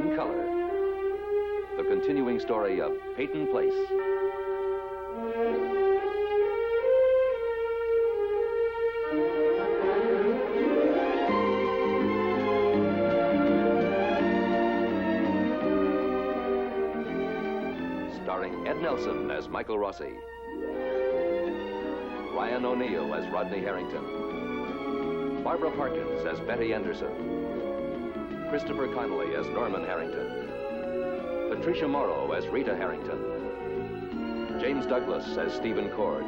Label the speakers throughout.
Speaker 1: in color. The continuing story of Peyton Place. Starring Ed Nelson as Michael Rossi. Ryan O'Neal as Rodney Harrington. Barbara Parkins as Betty Anderson. Christopher Connolly as Norman Harrington. Patricia Morrow as Rita Harrington. James Douglas as Stephen Cord.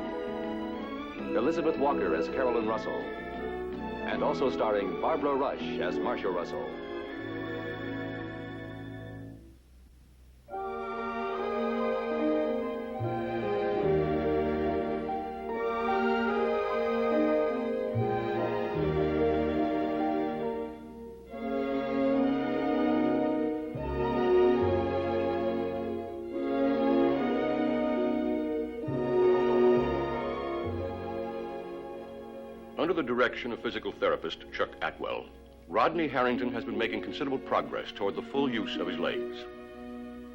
Speaker 1: Elizabeth Walker as Carolyn Russell. And also starring Barbara Rush as Marcia Russell.
Speaker 2: Under the direction of physical therapist Chuck Atwell, Rodney Harrington has been making considerable progress toward the full use of his legs.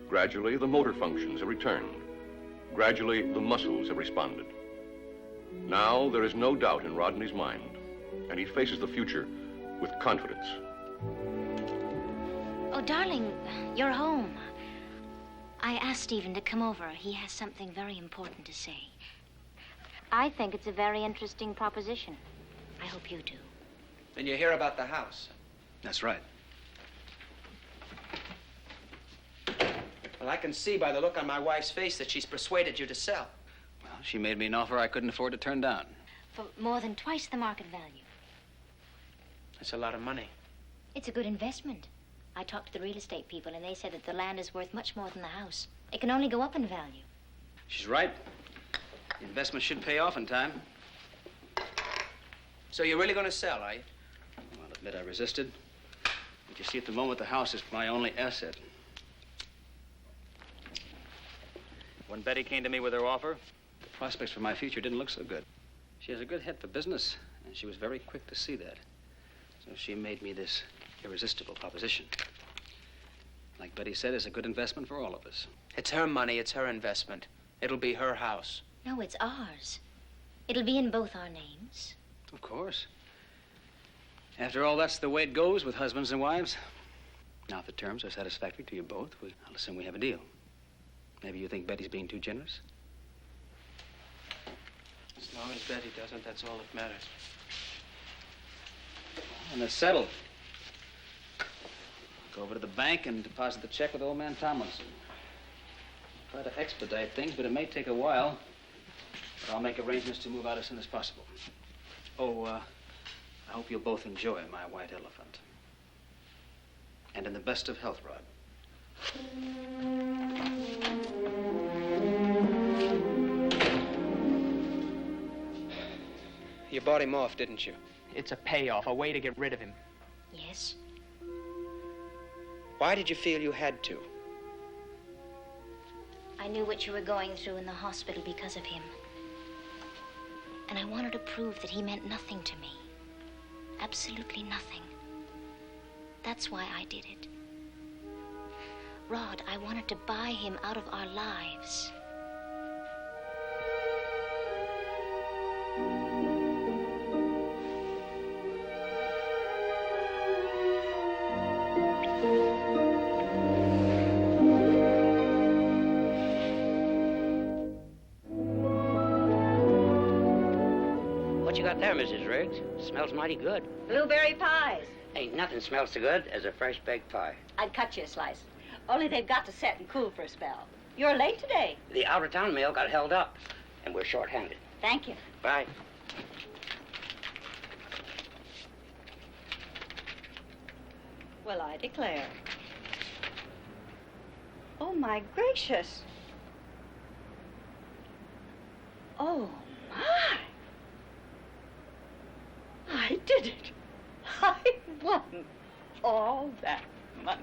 Speaker 2: Gradually, the motor functions have returned. Gradually, the muscles have responded. Now, there is no doubt in Rodney's mind, and he faces the future with confidence.
Speaker 3: Oh, darling, you're home. I asked Stephen to come over. He has something very important to say. I think it's a very interesting proposition. I hope you do.
Speaker 4: Then you hear about the house.
Speaker 5: That's right.
Speaker 4: Well, I can see by the look on my wife's face that she's persuaded you to sell.
Speaker 5: Well, she made me an offer I couldn't afford to turn down.
Speaker 3: For more than twice the market value.
Speaker 4: That's a lot of money.
Speaker 3: It's a good investment. I talked to the real estate people, and they said that the land is worth much more than the house. It can only go up in value.
Speaker 5: She's right. The investment should pay off in time.
Speaker 4: So you're really going to sell, are you?
Speaker 5: Well, I'll admit I resisted. But you see, at the moment, the house is my only asset. When Betty came to me with her offer, the prospects for my future didn't look so good. She has a good head for business, and she was very quick to see that. So she made me this irresistible proposition. Like Betty said, it's a good investment for all of us.
Speaker 4: It's her money, it's her investment. It'll be her house.
Speaker 3: No, it's ours. It'll be in both our names.
Speaker 5: Of course. After all, that's the way it goes with husbands and wives. Now, if the terms are satisfactory to you both, I'll assume we have a deal. Maybe you think Betty's being too generous?
Speaker 4: As long as Betty doesn't, that's all that matters.
Speaker 5: And it's settled. Go over to the bank and deposit the check with old man Tomlinson. Try to expedite things, but it may take a while. But I'll make arrangements to move out as soon as possible. Oh, I hope you'll both enjoy my white elephant. And in the best of health, Rod.
Speaker 4: You bought him off, didn't you? It's a payoff, a way to get rid of him.
Speaker 3: Yes.
Speaker 4: Why did you feel you had to?
Speaker 3: I knew what you were going through in the hospital because of him. And I wanted to prove that he meant nothing to me. Absolutely nothing. That's why I did it. Rod, I wanted to buy him out of our lives.
Speaker 6: What you got there, Mrs. Riggs? Smells mighty good.
Speaker 7: Blueberry pies.
Speaker 6: Ain't nothing smells so good as a fresh baked pie.
Speaker 7: I'd cut you a slice. Only they've got to set and cool for a spell. You're late today.
Speaker 6: The out-of-town mail got held up, and we're short-handed.
Speaker 7: Thank you.
Speaker 6: Bye.
Speaker 7: Well, I declare. Oh, my gracious. Oh, my. I did it. I won all that money.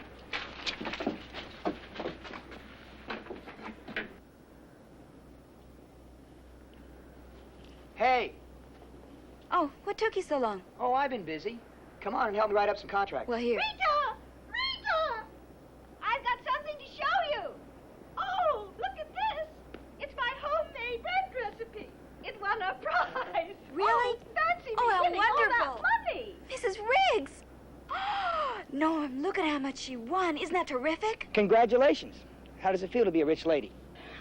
Speaker 8: Hey.
Speaker 9: Oh, what took you so long?
Speaker 8: Oh, I've been busy. Come on and help me write up some contracts.
Speaker 9: Well, here.
Speaker 7: Rita! Rita!
Speaker 9: Look at how much she won. Isn't that terrific?
Speaker 4: Congratulations. How does it feel to be a rich lady?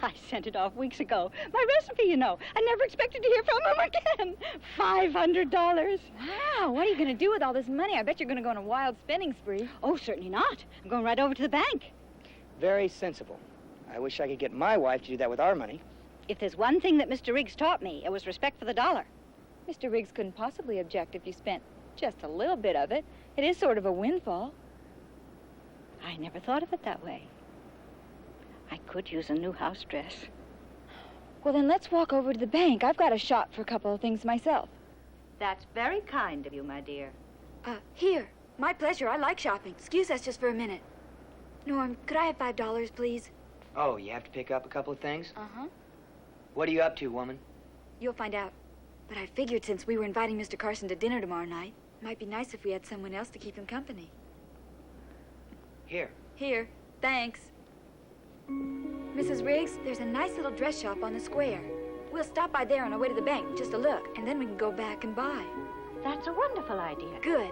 Speaker 7: I sent it off weeks ago. My recipe, you know. I never expected to hear from him again. $500.
Speaker 9: Wow, what are you going to do with all this money? I bet you're going to go on a wild spending spree.
Speaker 7: Oh, certainly not. I'm going right over to the bank.
Speaker 4: Very sensible. I wish I could get my wife to do that with our money.
Speaker 7: If there's one thing that Mr. Riggs taught me, it was respect for the dollar.
Speaker 9: Mr. Riggs couldn't possibly object if you spent just a little bit of it. It is sort of a windfall.
Speaker 7: I never thought of it that way. I could use a new house dress.
Speaker 9: Well, then let's walk over to the bank. I've got to shop for a couple of things myself.
Speaker 7: That's very kind of you, my dear.
Speaker 9: Here. My pleasure. I like shopping. Excuse us just for a minute. Norm, could I have $5, please?
Speaker 4: Oh, you have to pick up a couple of things?
Speaker 9: Uh-huh.
Speaker 4: What are you up to, woman?
Speaker 9: You'll find out. But I figured since we were inviting Mr. Carson to dinner tomorrow night, it might be nice if we had someone else to keep him company.
Speaker 4: Here.
Speaker 9: Here. Thanks. Mrs. Riggs, there's a nice little dress shop on the square. We'll stop by there on our way to the bank, just to look, and then we can go back and buy.
Speaker 7: That's a wonderful idea.
Speaker 9: Good.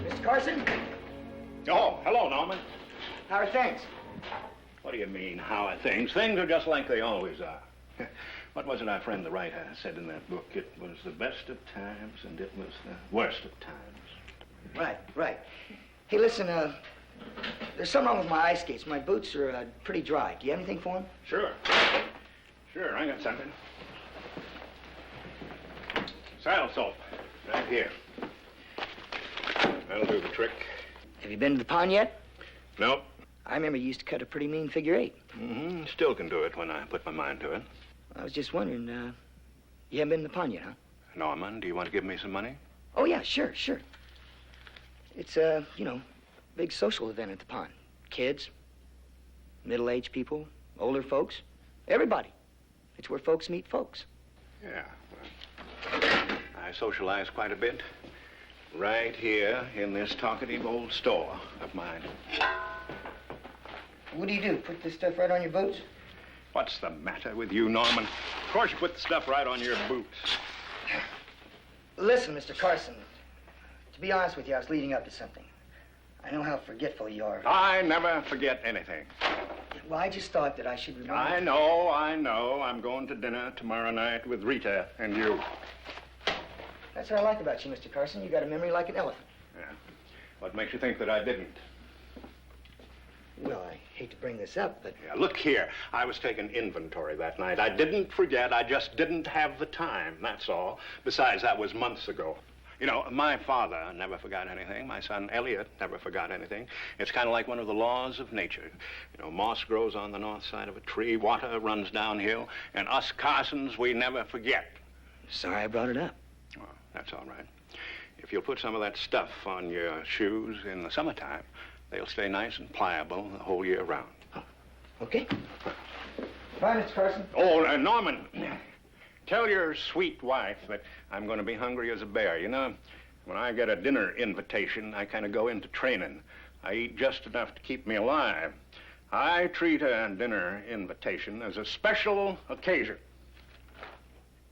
Speaker 4: Mr. Carson?
Speaker 8: Oh, hello, Norman.
Speaker 4: How are things?
Speaker 8: What do you mean, how are things? Things are just like they always are. What was it our friend the writer said in that book? It was the best of times and it was the worst of times.
Speaker 4: Right. Hey, listen, there's something wrong with my ice skates. My boots are pretty dry. Do you have anything for them?
Speaker 8: Sure, I got something. Saddle soap, right here. That'll do the trick.
Speaker 4: Have you been to the pond yet?
Speaker 8: Nope.
Speaker 4: I remember you used to cut a pretty mean figure 8.
Speaker 8: Mm-hmm. Still can do it when I put my mind to it.
Speaker 4: I was just wondering, you haven't been to the pond yet, huh?
Speaker 8: Norman, do you want to give me some money?
Speaker 4: Oh, yeah, sure. It's big social event at the pond. Kids, middle-aged people, older folks, everybody. It's where folks meet folks.
Speaker 8: Yeah, well, I socialize quite a bit. Right here in this talkative old store of mine.
Speaker 4: What do? Put this stuff right on your boots?
Speaker 8: What's the matter with you, Norman? Of course you put the stuff right on your boots.
Speaker 4: Listen, Mr. Carson, to be honest with you, I was leading up to something. I know how forgetful you are.
Speaker 8: I never forget anything.
Speaker 4: Well, I just thought that I should remind
Speaker 8: I know. I'm going to dinner tomorrow night with Rita and you.
Speaker 4: That's what I like about you, Mr. Carson. You got a memory like an elephant.
Speaker 8: Yeah. What makes you think that I didn't?
Speaker 4: Well, I hate to bring this up, but...
Speaker 8: Yeah, look here. I was taking inventory that night. I didn't forget. I just didn't have the time, that's all. Besides, that was months ago. You know, my father never forgot anything. My son Elliot never forgot anything. It's kind of like one of the laws of nature. You know, moss grows on the north side of a tree, water runs downhill, and us Carsons, we never forget.
Speaker 4: Sorry I brought it up.
Speaker 8: Well, that's all right. If you'll put some of that stuff on your shoes in the summertime, they'll stay nice and pliable the whole year round.
Speaker 4: Oh, okay. Bye, Mr. Carson.
Speaker 8: Oh, Norman, tell your sweet wife that I'm going to be hungry as a bear. You know, when I get a dinner invitation, I kind of go into training. I eat just enough to keep me alive. I treat a dinner invitation as a special occasion.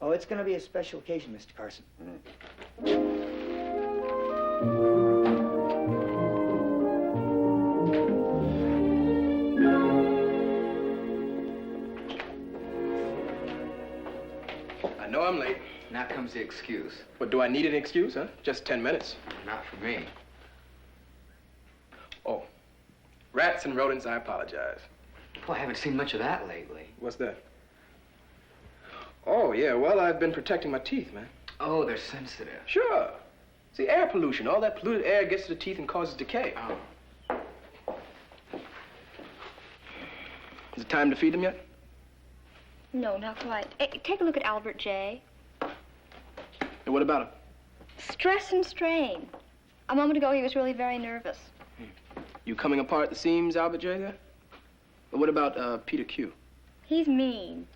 Speaker 4: Oh, it's going to be a special occasion, Mr. Carson.
Speaker 10: I know I'm late.
Speaker 11: Now comes the excuse.
Speaker 10: But do I need an excuse, huh? Just 10 minutes.
Speaker 11: Not for me.
Speaker 10: Oh, rats and rodents, I apologize.
Speaker 11: Oh, I haven't seen much of that lately.
Speaker 10: What's that? Oh, yeah, well, I've been protecting my teeth, man.
Speaker 11: Oh, they're sensitive.
Speaker 10: Sure. See, air pollution. All that polluted air gets to the teeth and causes decay.
Speaker 11: Oh.
Speaker 10: Is it time to feed them yet?
Speaker 3: No, not quite. Take a look at Albert J.
Speaker 10: And what about him?
Speaker 3: Stress and strain. A moment ago, he was really very nervous.
Speaker 10: You coming apart at the seams, Albert J, there? And what about Peter Q?
Speaker 3: He's mean.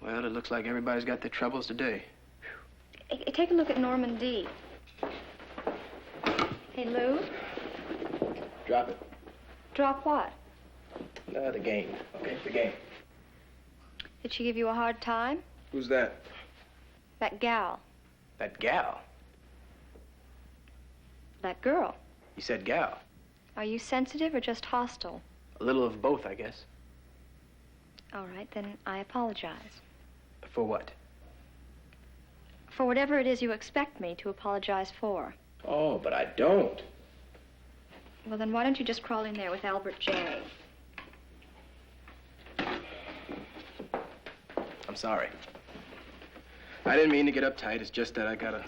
Speaker 10: Well, it looks like everybody's got their troubles today.
Speaker 3: Take a look at Norman D. Hey, Lou.
Speaker 10: Drop it.
Speaker 3: Drop what?
Speaker 10: The game. Okay, the game.
Speaker 3: Did she give you a hard time?
Speaker 10: Who's that?
Speaker 12: That gal.
Speaker 10: That gal?
Speaker 12: That girl.
Speaker 10: You said gal.
Speaker 12: Are you sensitive or just hostile?
Speaker 10: A little of both, I guess.
Speaker 12: All right, then I apologize.
Speaker 10: For what?
Speaker 12: For whatever it is you expect me to apologize for.
Speaker 10: Oh, but I don't.
Speaker 12: Well, then why don't you just crawl in there with Albert J?
Speaker 10: I'm sorry. I didn't mean to get uptight. It's just that I gotta...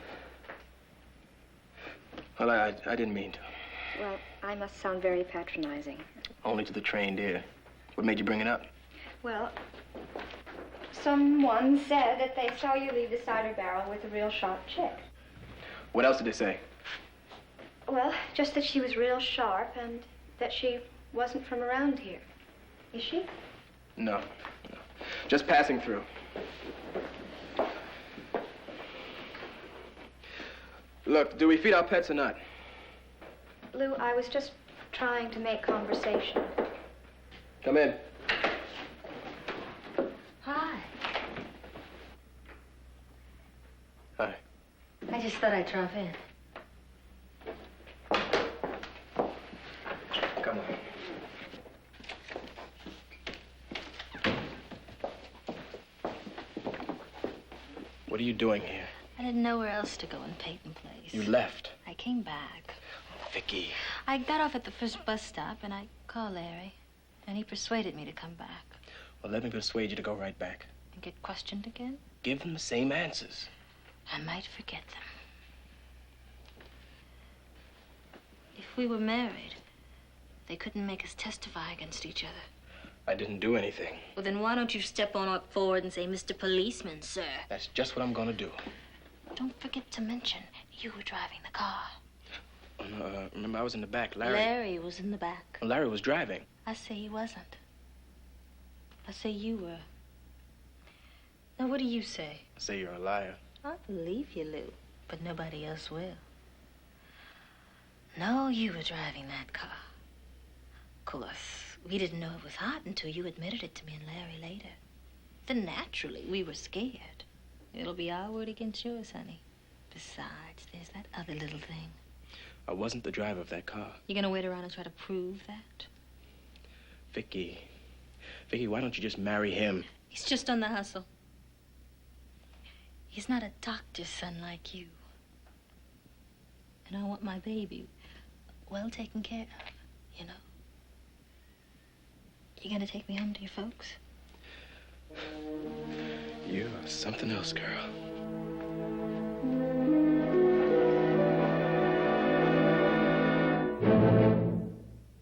Speaker 10: Well, I didn't mean to.
Speaker 12: Well, I must sound very patronizing.
Speaker 10: Only to the trained ear. What made you bring it up?
Speaker 12: Well, someone said that they saw you leave the cider barrel with a real sharp chick.
Speaker 10: What else did they say?
Speaker 12: Well, just that she was real sharp and that she wasn't from around here. Is she?
Speaker 10: No. Just passing through. Look, do we feed our pets or not?
Speaker 12: Lou, I was just trying to make conversation.
Speaker 10: Come in.
Speaker 13: Hi.
Speaker 10: Hi.
Speaker 13: I just thought I'd drop in.
Speaker 10: Come on. What are you doing here?
Speaker 13: I didn't know where else to go in Peyton Place.
Speaker 10: You left.
Speaker 13: I came back.
Speaker 10: Vicki.
Speaker 13: I got off at the first bus stop and I called Larry. And he persuaded me to come back.
Speaker 10: Well, let me persuade you to go right back.
Speaker 13: And get questioned again?
Speaker 10: Give them the same answers.
Speaker 13: I might forget them. If we were married, they couldn't make us testify against each other.
Speaker 10: I didn't do anything.
Speaker 13: Well, then why don't you step on up forward and say, Mr. Policeman, sir?
Speaker 10: That's just what I'm gonna do.
Speaker 13: Don't forget to mention you were driving the car.
Speaker 10: Remember, I was in the back.
Speaker 13: Larry was in the back.
Speaker 10: Larry was driving.
Speaker 13: I say he wasn't. I say you were. Now, what do you say?
Speaker 10: I say you're a liar.
Speaker 13: I believe you, Lou, but nobody else will. No, you were driving that car. Of course, we didn't know it was hot until you admitted it to me and Larry later. Then naturally, we were scared. It'll be our word against yours, honey. Besides, there's that other little thing.
Speaker 10: I wasn't the driver of that car.
Speaker 13: You gonna wait around and try to prove that?
Speaker 10: Vicki. Vicki, why don't you just marry him?
Speaker 13: He's just on the hustle. He's not a doctor's son like you. And I want my baby well taken care of, you know. You gonna take me home to your folks?
Speaker 10: You are something else, girl.